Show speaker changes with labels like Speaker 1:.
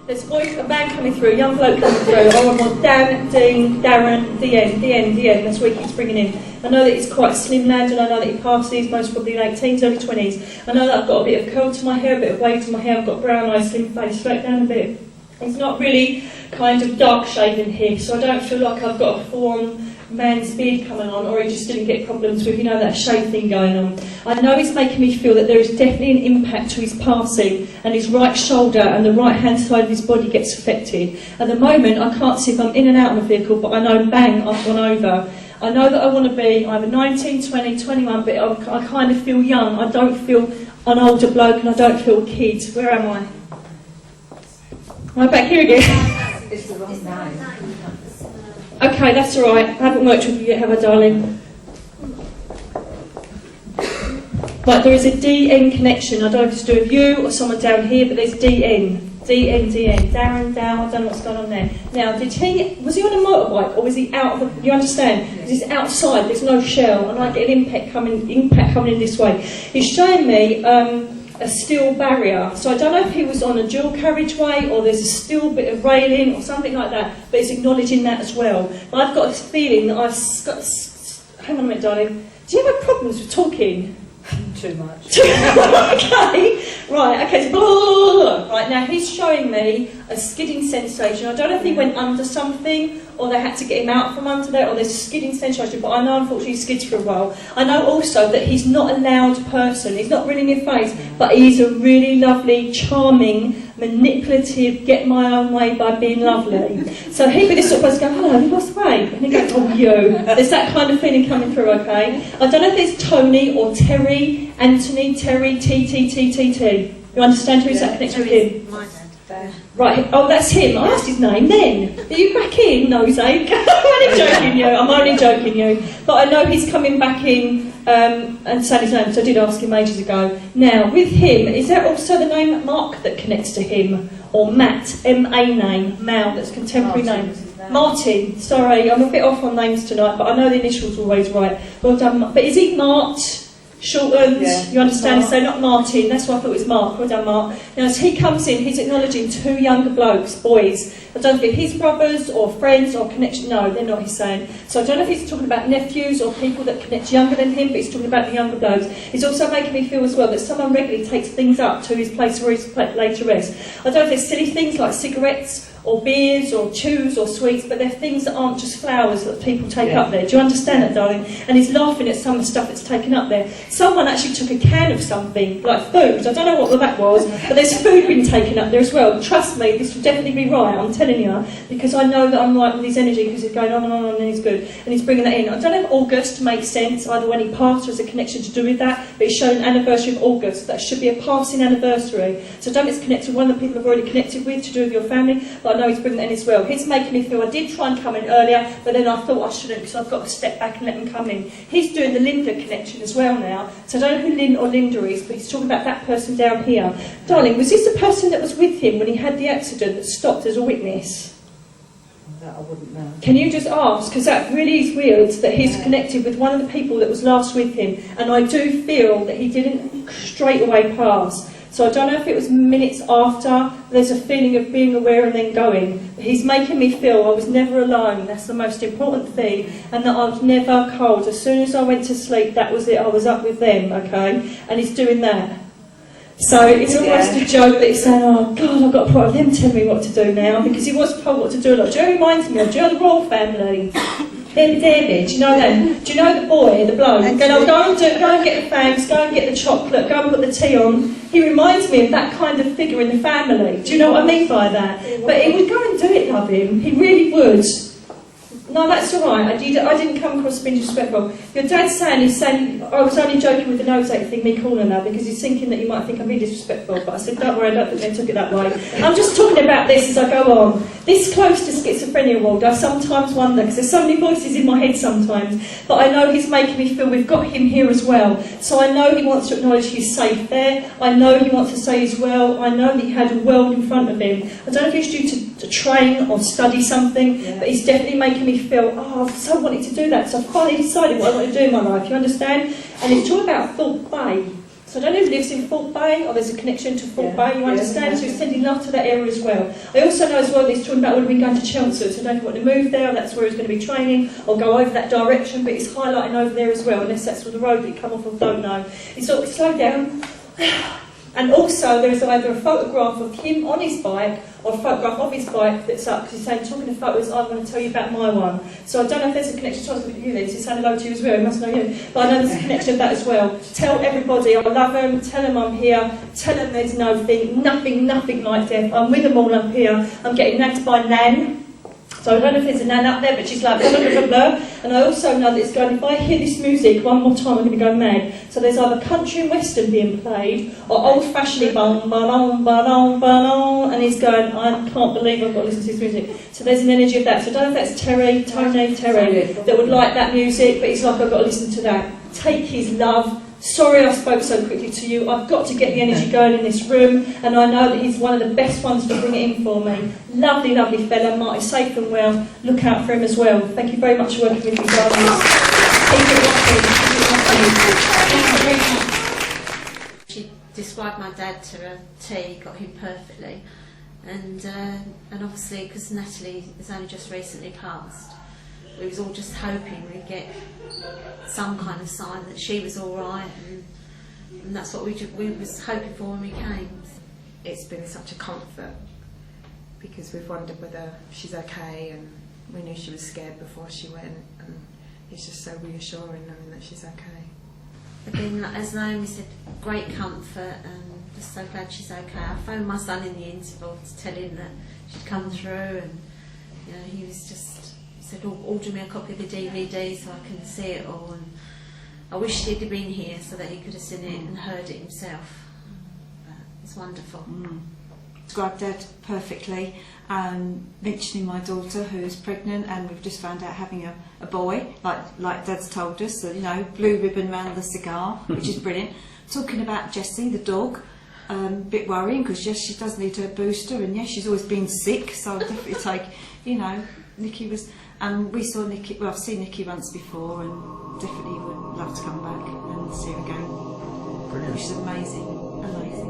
Speaker 1: There's a man coming through, a young bloke coming through. I want Dan, Dean, Darren, DN. That's what he keeps bringing in. I know that he's quite a slim lad, and I know that he passes, most probably late teens, early 20s. I know that I've got a bit of curl to my hair, a bit of wave to my hair. I've got brown eyes, slim face, straight down a bit. It's not really kind of dark shaven here, so I don't feel like I've got a full-on man's beard coming on, or he just didn't get problems with, that shave thing going on. I know it's making me feel that there is definitely an impact to his passing, and his right shoulder and the right hand side of his body gets affected. At the moment, I can't see if I'm in and out of a vehicle, but I know, bang, I've gone over. I know that I want to be either 19, 20, 21, but I kind of feel young. I don't feel an older bloke, and I don't feel a kid. Where am I? Am I back here again?
Speaker 2: It's the wrong name.
Speaker 1: Okay, that's all right. I haven't worked with you yet, have I, darling? Right, there is a DN connection. I don't know if it's to do with you or someone down here, but there's DN. Darren, Dow, I don't know what's going on there. Now, was he on a motorbike, or was he out of the, you understand? Because he's outside, there's no shell, and I get an impact coming in this way. He's showing me a steel barrier, so I don't know if he was on a dual carriageway, or there's a steel bit of railing, or something like that, but it's acknowledging that as well. But I've got a feeling that I've got, hang on a minute, darling, do you have problems with talking?
Speaker 2: Too much.
Speaker 1: Okay, right, okay, so blah, blah, blah. Right, now he's showing me a skidding sensation. I don't know if he went under something, or they had to get him out from under there, or there's a skidding sensation, but I know unfortunately he skids for a while. I know also that he's not a loud person, he's not really in your face, but he's a really lovely, charming, manipulative, get my own way by being lovely. So he'd be this sort of person go, hello, what's the way? And he goes, oh, you. There's that kind of feeling coming through, okay? I don't know if there's Tony or Terry, Anthony, Terry, T. You understand who's that connected with him?
Speaker 2: My dad.
Speaker 1: Right, oh, that's him. I asked his name then. Are you back in, Nosy? I'm only joking you. But I know he's coming back in and saying his name, because I did ask him ages ago. Now, with him, is there also the name Mark that connects to him? Or Matt, M-A name, Mal, that's contemporary name? Martin, sorry, I'm a bit off on names tonight, but I know the initials are always right. Well done, but is he Mart? Shortened, yeah. You understand? So not Martin, that's why I thought it was Mark. Well done, Mark. Now, as he comes in, he's acknowledging two younger blokes, boys. I don't know if his brothers or friends or connection. No, they're not, he's saying. So I don't know if he's talking about nephews or people that connect younger than him, but he's talking about the younger blokes. He's also making me feel as well that someone regularly takes things up to his place where he's laid to rest. I don't know if there's silly things like cigarettes or beers or chews or sweets, but they're things that aren't just flowers that people take up there. Do you understand that, darling? And he's laughing at some of the stuff that's taken up there. Someone actually took a can of something, like food. I don't know what that was, but there's food being taken up there as well. Trust me, this will definitely be right, I'm telling you, because I know that I'm right with his energy, because he's going on and on and he's good, and he's bringing that in. I don't know if August makes sense, either when he passed or has a connection to do with that, but it's showing anniversary of August. That should be a passing anniversary. So don't it's connected with one of the people I've already connected with to do with your family, but I know he's bringing that in as well. He's making me feel, I did try and come in earlier, but then I thought I shouldn't, because I've got to step back and let him come in. He's doing the Linda connection as well now, so I don't know who Lynn or Linda is, but he's talking about that person down here. Darling, was this the person that was with him when he had the accident that stopped as a witness?
Speaker 2: That I wouldn't know.
Speaker 1: Can you just ask, because that really is weird that he's connected with one of the people that was last with him, and I do feel that he didn't straight away pass. So I don't know if it was minutes after, there's a feeling of being aware and then going. He's making me feel I was never alone, that's the most important thing, and that I was never cold. As soon as I went to sleep, that was it, I was up with them, okay? And he's doing that. So it's almost a joke that he's saying, oh God, I've got a problem, them telling me what to do now, because he was told what to do a lot. Do you know who reminds me of? Do you know the royal family? David, do you know them? Do you know the boy, the bloke? Go and get the fags, go and get the chocolate, go and put the tea on. He reminds me of that kind of figure in the family. Do you know what I mean by that? But he would go and do it, love him. He really would. No, that's all right. I didn't come across being disrespectful. Your dad's saying, he's saying, I was only joking with the nose ache thing, me calling her, because he's thinking that you might think I'm being disrespectful. But I said, don't worry, I don't think they took it that way. I'm just talking about this as I go on. This close to schizophrenia world, I sometimes wonder, because there's so many voices in my head sometimes, but I know he's making me feel we've got him here as well. So I know he wants to acknowledge he's safe there. I know he wants to say he's well. I know that he had a world in front of him. I don't know if he's due to train or study something, but he's definitely making me feel, oh, I've so wanted to do that, so I've finally decided what I want to do in my life, you understand? And it's all about Thorpe Bay. So I don't know who lives in Fort Bay, or there's a connection to Fort
Speaker 2: Yeah.
Speaker 1: Bay, you
Speaker 2: Yeah,
Speaker 1: understand?
Speaker 2: yeah.
Speaker 1: So he's sending love to that area as well. I also know as well that he's talking about we've been going to Chelmsford, so I don't know if you want to move there, or that's where he's going to be training, or go over that direction, but he's highlighting over there as well, unless that's the road that you come off of, don't know. He's sort of slowed down. And also there is either a photograph of him on his bike or a photograph of his bike that's up, because he's saying, talking of photos, I'm going to tell you about my one. So I don't know if there's a connection to you then, he's saying hello to you as well, he must know you. But I know there's a connection of that as well. Tell everybody I love them, tell them I'm here, tell them there's nothing like death. I'm with them all up here. I'm getting nagged by Nan. So I don't know if there's a Nan up there, but she's like blah, blah, blah, blah. And I also know that it's going, if I hear this music one more time, I'm going to go mad. So there's either country and western being played, or old-fashioned bong, ba-dong, ba-dong, ba-dong, and he's going, I can't believe I've got to listen to this music. So there's an energy of that. So I don't know if that's Terry, that would like that music, but he's like, I've got to listen to that. Take his love. Sorry I spoke so quickly to you. I've got to get the energy going in this room, and I know that he's one of the best ones to bring it in for me. Lovely, lovely fella. Marty's safe and well. Look out for him as well. Thank you very much for working with me, darlings. Keep it rocking.
Speaker 3: She described my dad to a T, got him perfectly, and obviously because Natalie has only just recently passed, we was all just hoping we'd get some kind of sign that she was all right, and that's what we was hoping for when we came.
Speaker 4: It's been such a comfort, because we've wondered whether she's okay, and we knew she was scared before she went, and it's just so reassuring knowing that she's okay.
Speaker 3: Again, as Naomi said, great comfort, and just so glad she's okay. I phoned my son in the interval to tell him that she'd come through, and you know, he was just said, order me a copy of the DVD so I can see it all, and I wish he'd have been here so that he could have seen it and heard it himself. But it's wonderful.
Speaker 5: Described Dad perfectly, mentioning my daughter who is pregnant, and we've just found out having a boy, like Dad's told us, so, you know, blue ribbon round the cigar, which is brilliant. Talking about Jessie, the dog, bit worrying, because yes, she does need her booster, and yes, she's always been sick, so I'll definitely take, you know, Nicky was, and we saw Nicky, well, I've seen Nicky once before, and definitely would love to come back and see her again.
Speaker 6: Brilliant.
Speaker 5: Which is amazing, amazing.